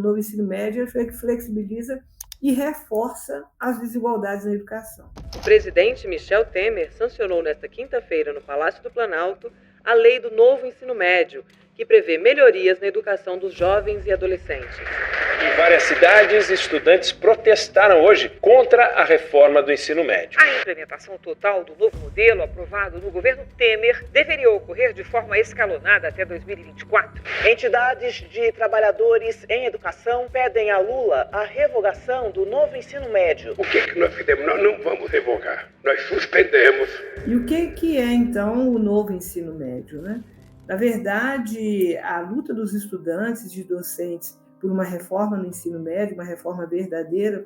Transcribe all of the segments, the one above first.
novo ensino médio flexibiliza e reforça as desigualdades na educação. O presidente Michel Temer sancionou nesta quinta-feira no Palácio do Planalto a lei do novo ensino médio, que prevê melhorias na educação dos jovens e adolescentes. Em várias cidades, estudantes protestaram hoje contra a reforma do ensino médio. A implementação total do novo modelo aprovado no governo Temer deveria ocorrer de forma escalonada até 2024. Entidades de trabalhadores em educação pedem a Lula a revogação do novo ensino médio. O que nós fizemos? Nós não vamos revogar, nós suspendemos. E o que é, então, o novo ensino médio, né? Na verdade, a luta dos estudantes e de docentes por uma reforma no ensino médio, uma reforma verdadeira,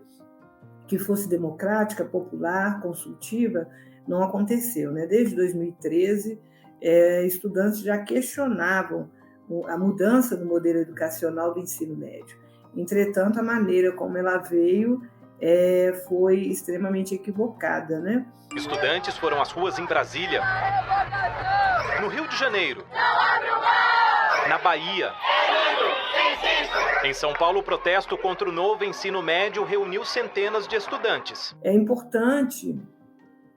que fosse democrática, popular, consultiva, não aconteceu, né? Desde 2013, estudantes já questionavam a mudança do modelo educacional do ensino médio. Entretanto, a maneira como ela veio foi extremamente equivocada, né? Estudantes foram às ruas em Brasília, no Rio de Janeiro, na Bahia. Em São Paulo, o protesto contra o novo ensino médio reuniu centenas de estudantes. É importante,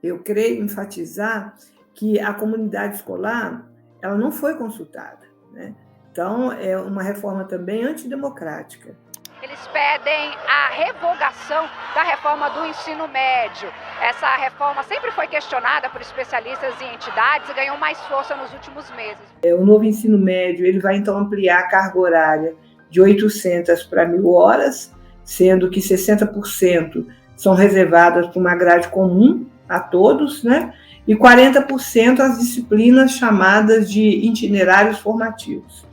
eu creio, enfatizar que a comunidade escolar ela não foi consultada, né? Então, é uma reforma também antidemocrática. Eles pedem a revogação da reforma do ensino médio. Essa reforma sempre foi questionada por especialistas e entidades e ganhou mais força nos últimos meses. O novo ensino médio ele vai, então, ampliar a carga horária de 800 para 1.000 horas, sendo que 60% são reservadas para uma grade comum a todos, né? E 40% as disciplinas chamadas de itinerários formativos,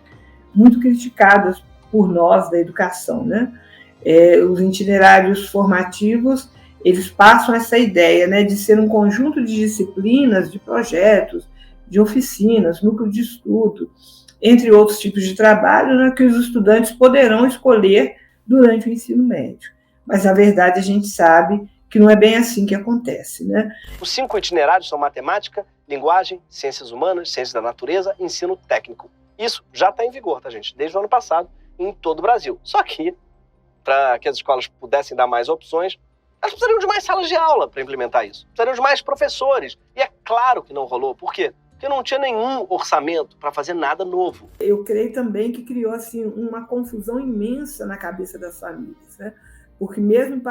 muito criticadas por nós da educação, né? Os itinerários formativos, eles passam essa ideia, né, de ser um conjunto de disciplinas, de projetos, de oficinas, núcleo de estudo, entre outros tipos de trabalho, né, que os estudantes poderão escolher durante o ensino médio. Mas, na verdade, a gente sabe que não é bem assim que acontece, né? Os 5 itinerários são matemática, linguagem, ciências humanas, ciências da natureza e ensino técnico. Isso já está em vigor, tá, gente? Desde o ano passado, em todo o Brasil. Só que, para que as escolas pudessem dar mais opções, elas precisariam de mais salas de aula para implementar isso. Precisariam de mais professores. E é claro que não rolou. Por quê? Porque não tinha nenhum orçamento para fazer nada novo. Eu creio também que criou assim, uma confusão imensa na cabeça das famílias, né? Porque mesmo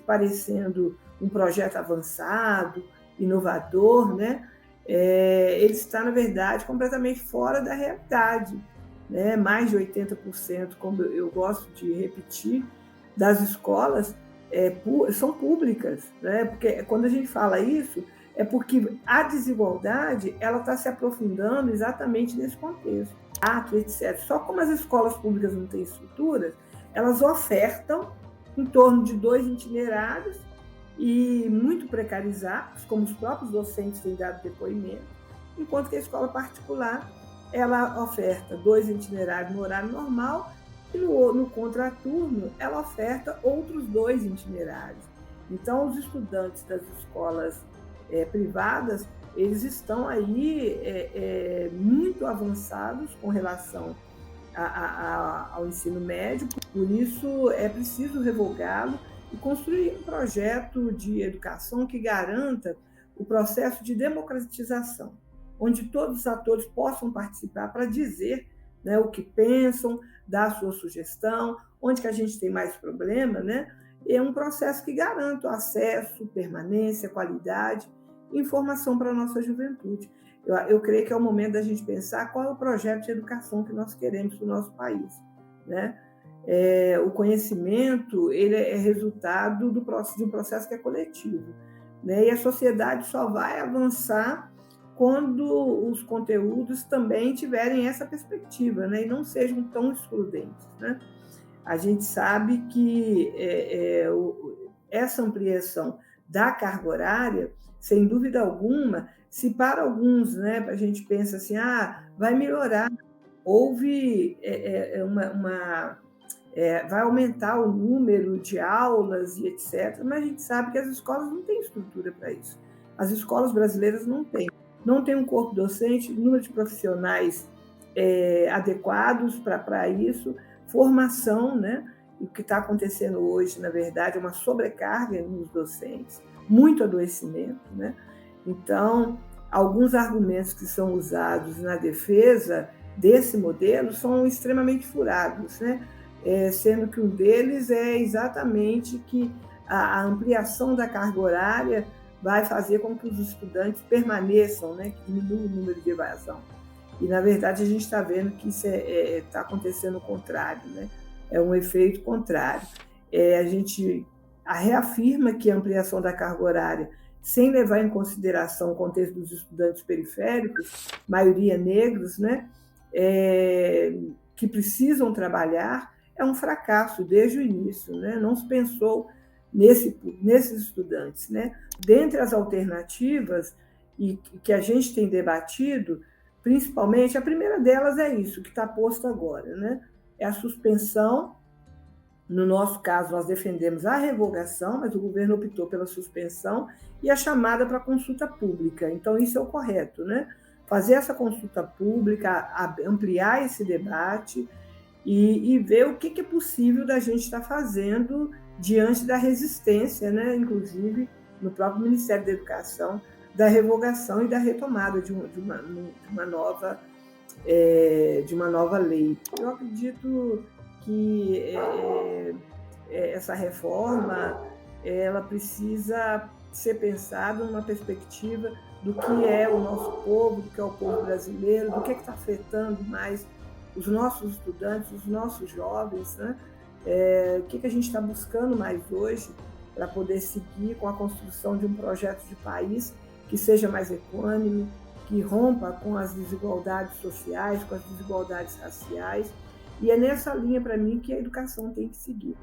parecendo um projeto avançado, inovador, né? Ele está, na verdade, completamente fora da realidade. Né? Mais de 80%, como eu gosto de repetir, das escolas são públicas, né? Porque quando a gente fala isso, é porque a desigualdade ela está se aprofundando exatamente nesse contexto. Etc. Só como as escolas públicas não têm estruturas, elas ofertam em torno de 2 itinerários e muito precarizados, como os próprios docentes têm dado depoimento, enquanto que a escola particular ela oferta 2 itinerários no horário normal e no contraturno ela oferta outros 2 itinerários. Então, os estudantes das escolas privadas, eles estão aí muito avançados com relação ao ensino médio, por isso é preciso revogá-lo e construir um projeto de educação que garanta o processo de democratização, onde todos os atores possam participar para dizer, né, o que pensam, dar a sua sugestão, onde que a gente tem mais problema, né? É um processo que garanta o acesso, permanência, qualidade e informação para a nossa juventude. Eu creio que é o momento da gente pensar qual é o projeto de educação que nós queremos para o nosso país, né? O conhecimento ele é resultado de um processo que é coletivo, né? E a sociedade só vai avançar quando os conteúdos também tiverem essa perspectiva, né? E não sejam tão excludentes, né? A gente sabe que essa ampliação da carga horária, sem dúvida alguma, se para alguns, né, a gente pensa assim, vai melhorar, houve vai aumentar o número de aulas e etc., mas a gente sabe que as escolas não têm estrutura para isso. As escolas brasileiras não têm um corpo docente, número de profissionais adequados para isso, formação, né? E o que está acontecendo hoje, na verdade, é uma sobrecarga nos docentes, muito adoecimento, né? Então, alguns argumentos que são usados na defesa desse modelo são extremamente furados, né? Sendo que um deles é exatamente que a ampliação da carga horária vai fazer com que os estudantes permaneçam, né? Que diminua o número de evasão. E, na verdade, a gente está vendo que isso está acontecendo o contrário, né? É um efeito contrário. A gente reafirma que a ampliação da carga horária, sem levar em consideração o contexto dos estudantes periféricos, maioria negros, né? Que precisam trabalhar, é um fracasso desde o início, né? Não se pensou nesses estudantes, né? Dentre as alternativas e que a gente tem debatido, principalmente, a primeira delas é isso que está posto agora, né? É a suspensão. No nosso caso, nós defendemos a revogação, mas o governo optou pela suspensão e a chamada para consulta pública. Então, isso é o correto, né? Fazer essa consulta pública, ampliar esse debate e ver o que é possível da gente estar fazendo diante da resistência, né? Inclusive no próprio Ministério da Educação, da revogação e da retomada de uma nova lei. Eu acredito que essa reforma ela precisa ser pensada numa perspectiva do que é o nosso povo, do que é o povo brasileiro, do que está afetando mais os nossos estudantes, os nossos jovens, né? O que a gente está buscando mais hoje para poder seguir com a construção de um projeto de país que seja mais equânime, que rompa com as desigualdades sociais, com as desigualdades raciais. E é nessa linha, para mim, que a educação tem que seguir.